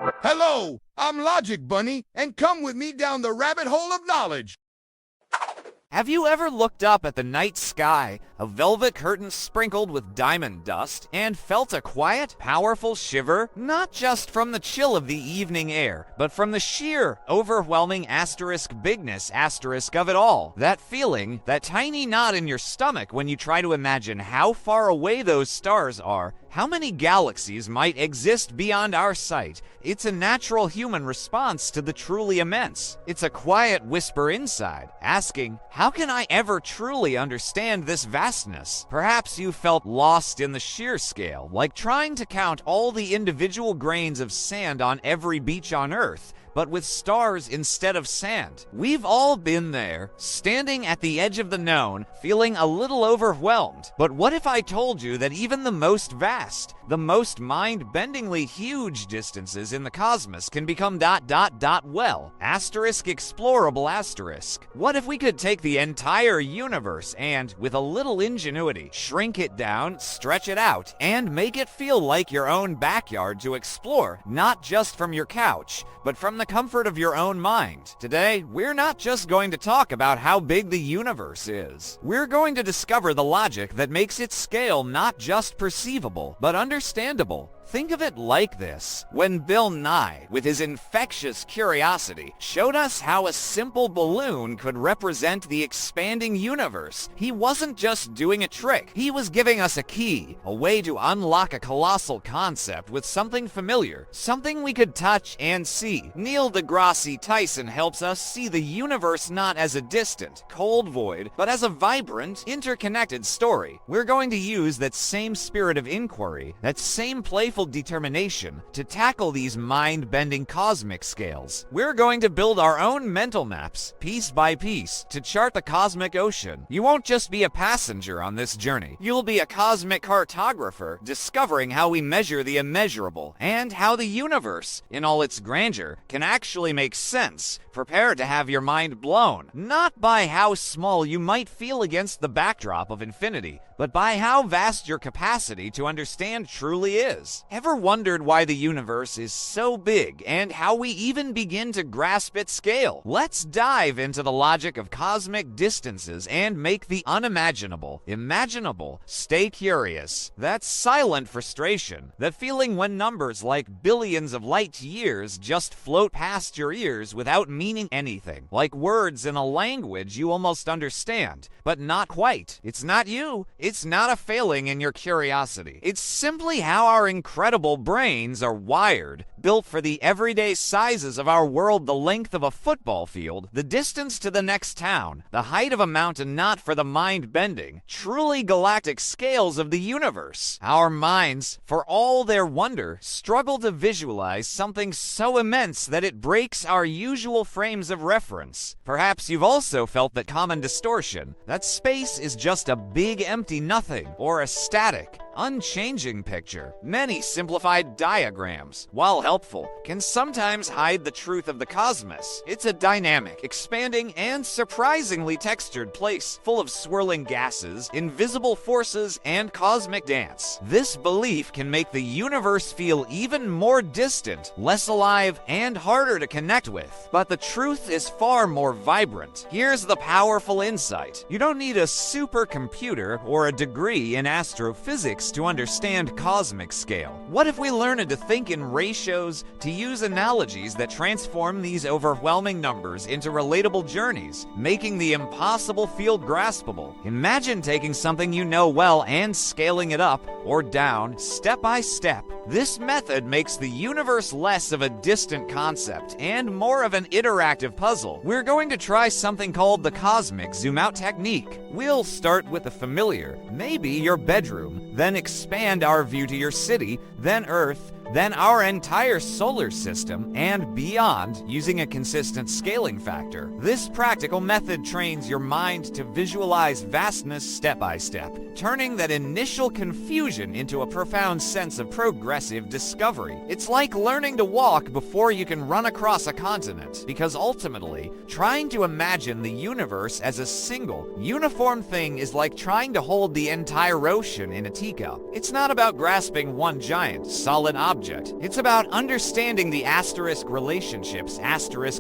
Hello, I'm Logic Bunny, and come with me down the rabbit hole of knowledge. Have you ever looked up at the night sky, a velvet curtain sprinkled with diamond dust, and felt a quiet, powerful shiver? Not just from the chill of the evening air, but from the sheer, overwhelming bigness of it all. That feeling, that tiny knot in your stomach when you try to imagine how far away those stars are, how many galaxies might exist beyond our sight. It's a natural human response to the truly immense. It's a quiet whisper inside, asking, how can I ever truly understand this vastness? Perhaps you felt lost in the sheer scale, like trying to count all the individual grains of sand on every beach on Earth, but with stars instead of sand. We've all been there, standing at the edge of the known, feeling a little overwhelmed. But what if I told you that even the most vast, the most mind-bendingly huge distances in the cosmos can become explorable. What if we could take the entire universe and, with a little ingenuity, shrink it down, stretch it out, and make it feel like your own backyard to explore, not just from your couch, but from the comfort of your own mind? Today, we're not just going to talk about how big the universe is. We're going to discover the logic that makes its scale not just perceivable, but understandable. Think of it like this. When Bill Nye, with his infectious curiosity, showed us how a simple balloon could represent the expanding universe, he wasn't just doing a trick. He was giving us a key, a way to unlock a colossal concept with something familiar, something we could touch and see. Neil deGrasse Tyson helps us see the universe not as a distant, cold void, but as a vibrant, interconnected story. We're going to use that same spirit of inquiry, that same playful determination to tackle these mind-bending cosmic scales. We're going to build our own mental maps, piece by piece, to chart the cosmic ocean. You won't just be a passenger on this journey. You'll be a cosmic cartographer, discovering how we measure the immeasurable, and how the universe, in all its grandeur, can actually make sense. Prepare to have your mind blown, not by how small you might feel against the backdrop of infinity, but by how vast your capacity to understand truly is. Ever wondered why the universe is so big and how we even begin to grasp its scale? Let's dive into the logic of cosmic distances and make the unimaginable imaginable. Stay curious. That silent frustration, that feeling when numbers like billions of light years just float past your ears without meaning anything, like words in a language you almost understand, but not quite. It's not you. It's not a failing in your curiosity. It's simply how our incredible brains are wired, built for the everyday sizes of our world, the length of a football field, the distance to the next town, the height of a mountain, not for the mind-bending, truly galactic scales of the universe. Our minds, for all their wonder, struggle to visualize something so immense that it breaks our usual frames of reference. Perhaps you've also felt that common distortion, that space is just a big empty nothing, or a static, unchanging picture. Many simplified diagrams, while helpful, can sometimes hide the truth of the cosmos. It's a dynamic, expanding, and surprisingly textured place, full of swirling gases, invisible forces, and cosmic dance. This belief can make the universe feel even more distant, less alive, and harder to connect with. But the truth is far more vibrant. Here's the powerful insight. You don't need a supercomputer or a degree in astrophysics to understand cosmic scale. What if we learned to think in ratios, to use analogies that transform these overwhelming numbers into relatable journeys, making the impossible feel graspable? Imagine taking something you know well and scaling it up or down step by step. This method makes the universe less of a distant concept and more of an interactive puzzle. We're going to try something called the cosmic zoom out technique. We'll start with the familiar, maybe your bedroom, then expand our view to your city, then Earth, then our entire solar system, and beyond, using a consistent scaling factor. This practical method trains your mind to visualize vastness step by step, turning that initial confusion into a profound sense of progressive discovery. It's like learning to walk before you can run across a continent, because ultimately, trying to imagine the universe as a single, uniform thing is like trying to hold the entire ocean in a teacup. It's not about grasping one giant, solid object object. It's about understanding the asterisk relationships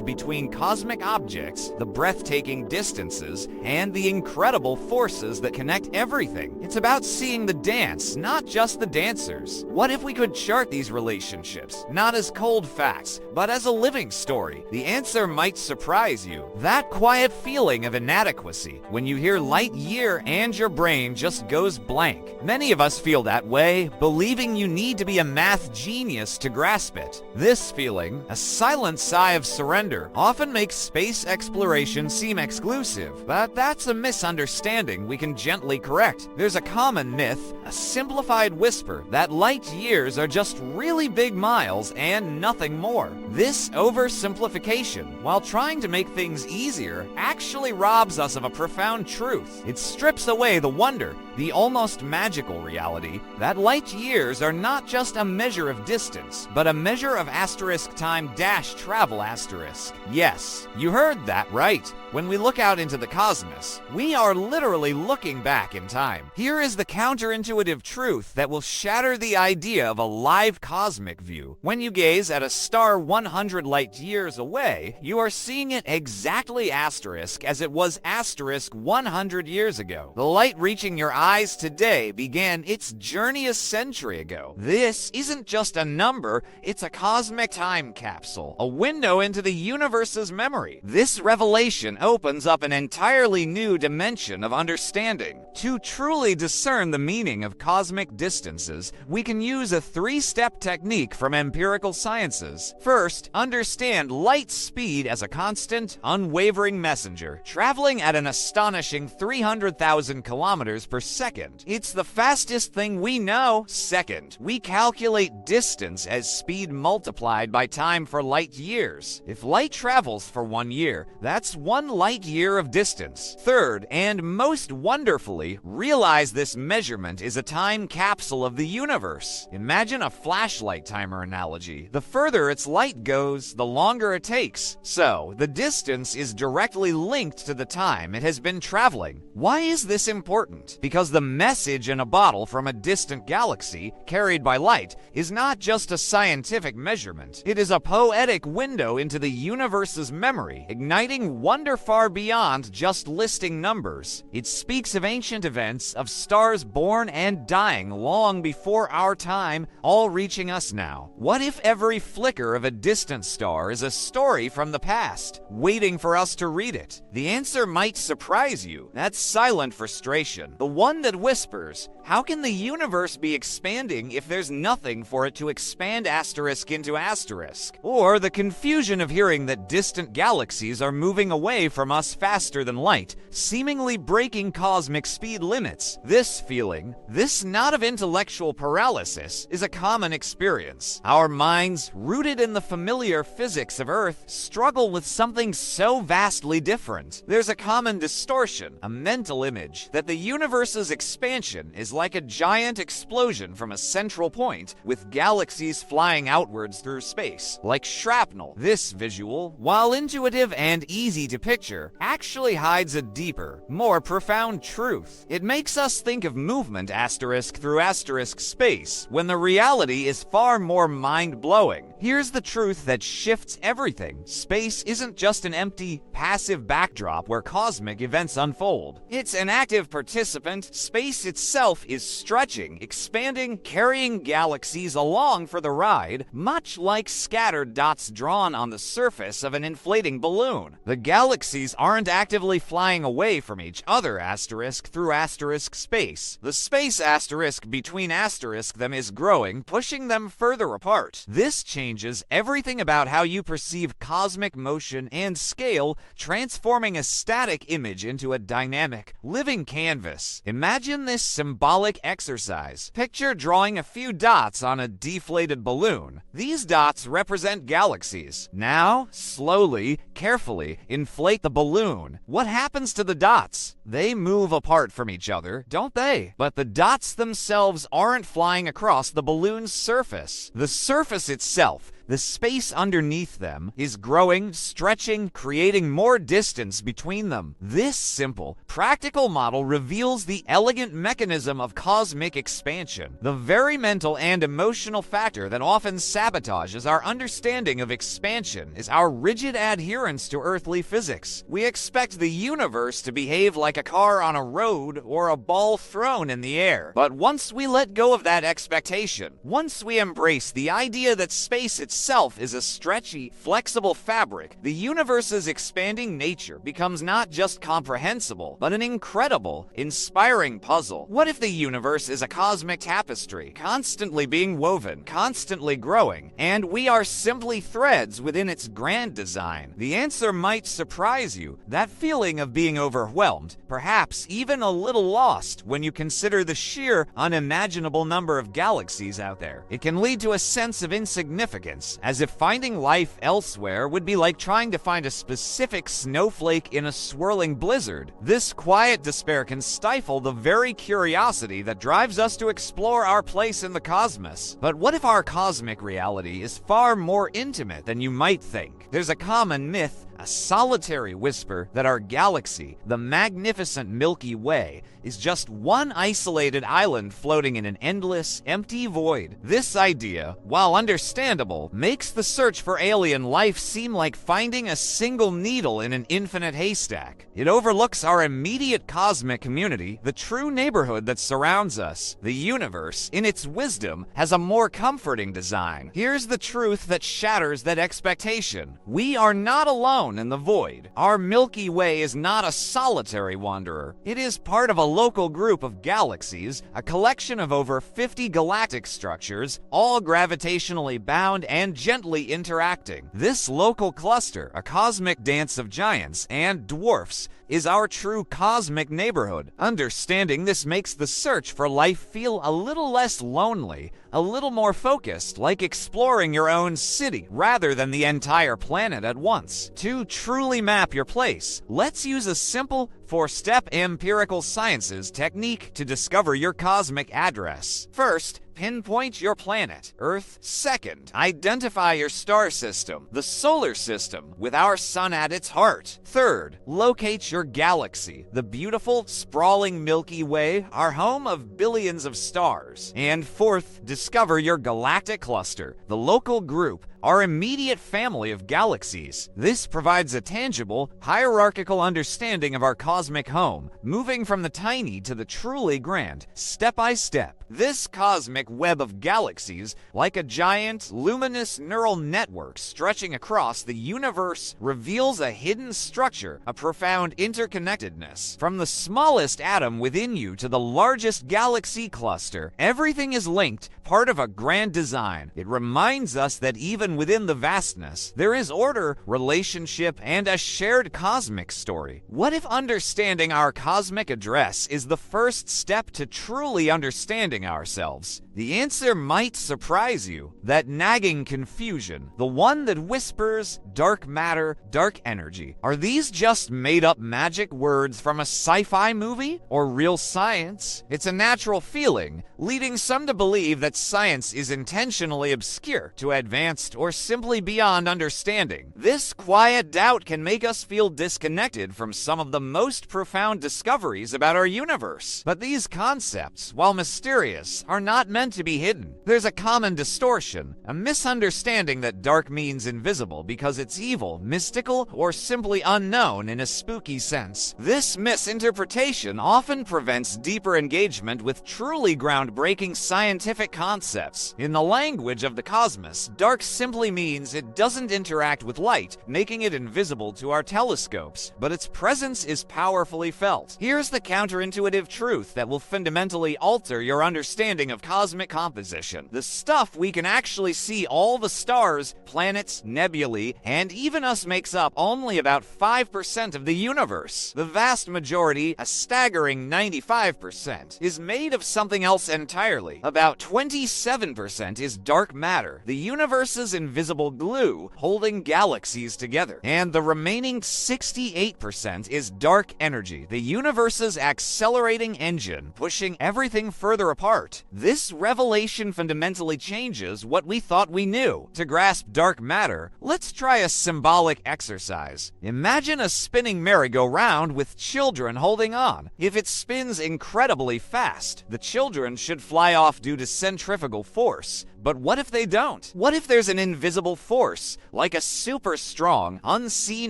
between cosmic objects, the breathtaking distances, and the incredible forces that connect everything. It's about seeing the dance, not just the dancers. What if we could chart these relationships, not as cold facts, but as a living story? The answer might surprise you. That quiet feeling of inadequacy when you hear light year and your brain just goes blank. Many of us feel that way, believing you need to be a math genius to grasp it. This feeling, a silent sigh of surrender, often makes space exploration seem exclusive, but that's a misunderstanding we can gently correct. There's a common myth, a simplified whisper, that light years are just really big miles and nothing more. This oversimplification, while trying to make things easier, actually robs us of a profound truth. It strips away the wonder, the almost magical reality, that light years are not just a measure of distance, but a measure of asterisk time dash travel asterisk. Yes, you heard that right. When we look out into the cosmos, we are literally looking back in time. Here is the counterintuitive truth that will shatter the idea of a live cosmic view. When you gaze at a star 100 light years away, you are seeing it exactly asterisk as it was asterisk 100 years ago. The light reaching your eyes today began its journey a century ago. This isn't just a number, it's a cosmic time capsule, a window into the universe's memory. This revelation opens up an entirely new dimension of understanding. To truly discern the meaning of cosmic distances, we can use a three-step technique from empirical sciences. First, understand light speed as a constant, unwavering messenger, traveling at an astonishing 300,000 kilometers per second. It's the fastest thing we know. Second, we calculate distance as speed multiplied by time for light years. If light travels for 1 year, that's 1 light year of distance. Third, and most wonderfully, realize this measurement is a time capsule of the universe. Imagine a flashlight timer analogy. The further its light goes, the longer it takes. So, the distance is directly linked to the time it has been traveling. Why is this important? Because the message in a bottle from a distant galaxy, carried by light, is not just a scientific measurement. It is a poetic window into the universe's memory, igniting wonder far beyond just listing numbers. It speaks of ancient events, of stars born and dying long before our time, all reaching us now. What if every flicker of a distant star is a story from the past, waiting for us to read it? The answer might surprise you. That silent frustration, the one that whispers, how can the universe be expanding if there's nothing for it to expand asterisk into asterisk? Or the confusion of hearing that distant galaxies are moving away from us faster than light, seemingly breaking cosmic speed limits. This feeling, this knot of intellectual paralysis, is a common experience. Our minds, rooted in the familiar physics of Earth, struggle with something so vastly different. There's a common distortion, a mental image, that the universe's expansion is like a giant explosion from a central point, with galaxies flying outwards through space, like shrapnel. This visual, while intuitive and easy to picture, actually hides a deeper, more profound truth. It makes us think of movement asterisk through asterisk space, when the reality is far more mind-blowing. Here's the truth that shifts everything. Space isn't just an empty, passive backdrop where cosmic events unfold. It's an active participant. Space itself is stretching, expanding, carrying galaxies along for the ride, much like scattered dots drawn on the surface of an inflating balloon. The galaxies aren't actively flying away from each other asterisk through asterisk space. The space asterisk between asterisk them is growing, pushing them further apart. This changes everything about how you perceive cosmic motion and scale, transforming a static image into a dynamic, living canvas. Imagine this symbolic exercise. Picture drawing a few dots on a deflated balloon. These dots represent galaxies. Now, slowly, carefully, inflate the balloon. What happens to the dots? They move apart from each other, don't they? But the dots themselves aren't flying across the balloon's surface. The surface itself, The space underneath them is growing, stretching, creating more distance between them. This simple, practical model reveals the elegant mechanism of cosmic expansion, the very mental and emotional factor that often sabotages our understanding of expansion is our rigid adherence to earthly physics. We expect the universe to behave like a car on a road or a ball thrown in the air. But once we let go of that expectation, once we embrace the idea that space itself is a stretchy, flexible fabric, the universe's expanding nature becomes not just comprehensible, but an incredible, inspiring puzzle. What if the universe is a cosmic tapestry, constantly being woven, constantly growing, and we are simply threads within its grand design? The answer might surprise you. That feeling of being overwhelmed, perhaps even a little lost when you consider the sheer, unimaginable number of galaxies out there. It can lead to a sense of insignificance, as if finding life elsewhere would be like trying to find a specific snowflake in a swirling blizzard. This quiet despair can stifle the very curiosity that drives us to explore our place in the cosmos. But what if our cosmic reality is far more intimate than you might think? There's a common myth, a solitary whisper, that our galaxy, the magnificent Milky Way, is just one isolated island floating in an endless, empty void. This idea, while understandable, makes the search for alien life seem like finding a single needle in an infinite haystack. It overlooks our immediate cosmic community, the true neighborhood that surrounds us. The universe, in its wisdom, has a more comforting design. Here's the truth that shatters that expectation. We are not alone in the void. Our Milky Way is not a solitary wanderer. It is part of a local group of galaxies, a collection of over 50 galactic structures, all gravitationally bound and gently interacting. This local cluster, a cosmic dance of giants and dwarfs, is our true cosmic neighborhood. Understanding this makes the search for life feel a little less lonely, a little more focused, like exploring your own city rather than the entire planet at once. To truly map your place, let's use a simple four-step empirical sciences technique to discover your cosmic address. First, pinpoint your planet, Earth. Second, identify your star system, the solar system, with our sun at its heart. Third, locate your galaxy, the beautiful, sprawling Milky Way, our home of billions of stars. And fourth, discover your galactic cluster, the local group, our immediate family of galaxies. This provides a tangible, hierarchical understanding of our cosmic home, moving from the tiny to the truly grand, step by step. This cosmic web of galaxies, like a giant, luminous neural network stretching across the universe, reveals a hidden structure, a profound interconnectedness. From the smallest atom within you to the largest galaxy cluster, everything is linked, part of a grand design. It reminds us that even within the vastness, there is order, relationship, and a shared cosmic story. What if understanding our cosmic address is the first step to truly understanding ourselves? The answer might surprise you. That nagging confusion, the one that whispers dark matter, dark energy. Are these just made-up magic words from a sci-fi movie or real science? It's a natural feeling, leading some to believe that science is intentionally obscure, too advanced, or simply beyond understanding. This quiet doubt can make us feel disconnected from some of the most profound discoveries about our universe. But these concepts, while mysterious, are not meant to be hidden. There's a common distortion, a misunderstanding that dark means invisible because it's evil, mystical, or simply unknown in a spooky sense. This misinterpretation often prevents deeper engagement with truly groundbreaking scientific concepts. In the language of the cosmos, dark simply means it doesn't interact with light, making it invisible to our telescopes, but its presence is powerfully felt. Here's the counterintuitive truth that will fundamentally alter your understanding of cosmic composition. The stuff we can actually see, all the stars, planets, nebulae, and even us, makes up only about 5% of the universe. The vast majority, a staggering 95%, is made of something else entirely. About 27% is dark matter, the universe's invisible glue holding galaxies together. And the remaining 68% is dark energy, the universe's accelerating engine, pushing everything further apart. This revelation fundamentally changes what we thought we knew. To grasp dark matter, let's try a symbolic exercise. Imagine a spinning merry-go-round with children holding on. If it spins incredibly fast, the children should fly off due to centrifugal force. But what if they don't? What if there's an invisible force, like a super strong, unseen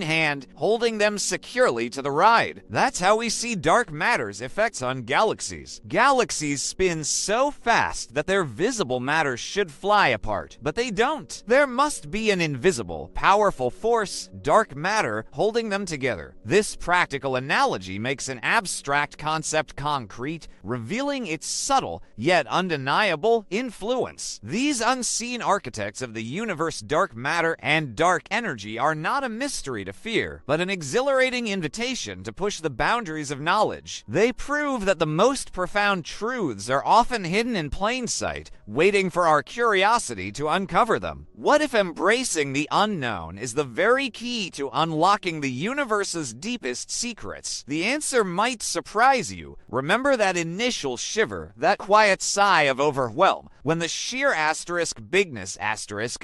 hand holding them securely to the ride? That's how we see dark matter's effects on galaxies. Galaxies spin so fast that their visible matter should fly apart, but they don't. There must be an invisible, powerful force, dark matter, holding them together. This practical analogy makes an abstract concept concrete, revealing its subtle, yet undeniable, influence. These unseen architects of the universe, dark matter and dark energy, are not a mystery to fear, but an exhilarating invitation to push the boundaries of knowledge. They prove that the most profound truths are often hidden in plain sight, waiting for our curiosity to uncover them. What if embracing the unknown is the very key to unlocking the universe's deepest secrets? The answer might surprise you. Remember that initial shiver, that quiet sigh of overwhelm, when the sheer bigness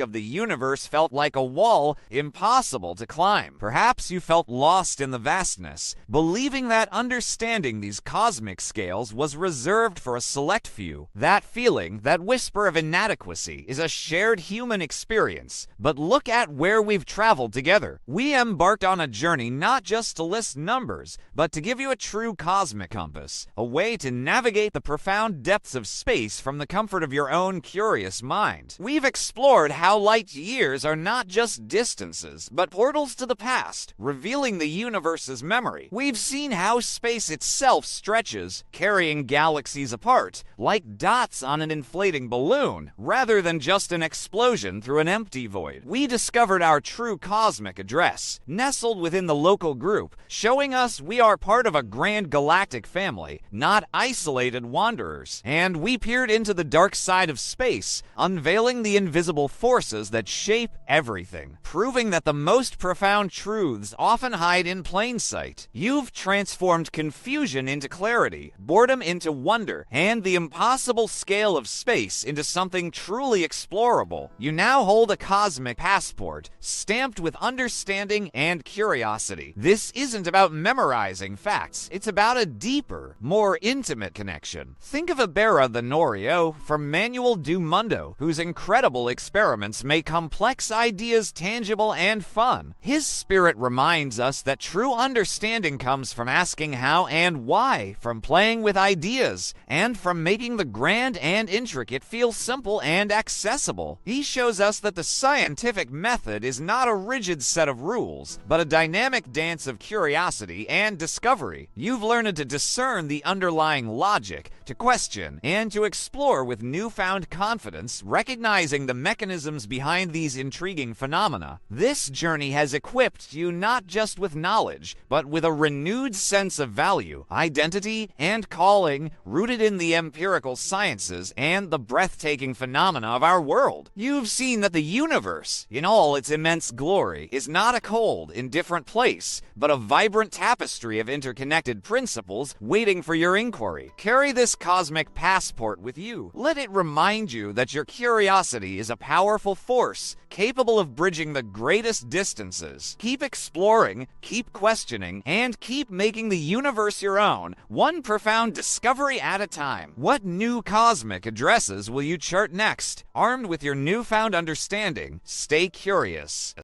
of the universe felt like a wall impossible to climb. Perhaps you felt lost in the vastness, believing that understanding these cosmic scales was reserved for a select few. That feeling, that whisper of inadequacy, is a shared human experience. But look at where we've traveled together. We embarked on a journey not just to list numbers, but to give you a true cosmic compass, a way to navigate the profound depths of space from the comfort of your own curious mind. We've explored how light years are not just distances, but portals to the past, revealing the universe's memory. We've seen how space itself stretches, carrying galaxies apart, like dots on an inflating balloon, rather than just an explosion through an empty void. We discovered our true cosmic address, nestled within the local group, showing us we are part of a grand galactic family, not isolated wanderers. And we peered into the dark side of space, unveiling the invisible forces that shape everything, proving that the most profound truths often hide in plain sight. You've transformed confusion into clarity, boredom into wonder, and the impossible scale of space into something truly explorable. You now hold a cosmic passport, stamped with understanding and curiosity. This isn't about memorizing facts, it's about a deeper, more intimate connection. Think of Ibarra the Norio from Manuel du Mundo, whose incredible experiments make complex ideas tangible and fun. His spirit reminds us that true understanding comes from asking how and why, from playing with ideas, and from making the grand and intricate feel simple and accessible. He shows us that the scientific method is not a rigid set of rules, but a dynamic dance of curiosity and discovery. You've learned to discern the underlying logic, to question, and to explore with newfound confidence, recognizing the mechanisms behind these intriguing phenomena. This journey has equipped you not just with knowledge, but with a renewed sense of value, identity, and calling, rooted in the empirical sciences and the breathtaking phenomena of our world. You've seen that the universe, in all its immense glory, is not a cold, indifferent place, but a vibrant tapestry of interconnected principles waiting for your inquiry. Carry this cosmic passport with you. Let it remind you that your curiosity is a powerful force, capable of bridging the greatest distances. Keep exploring, keep questioning, and keep making the universe your own, one profound discovery at a time. What new cosmic addresses will you chart next? Armed with your newfound understanding, stay curious.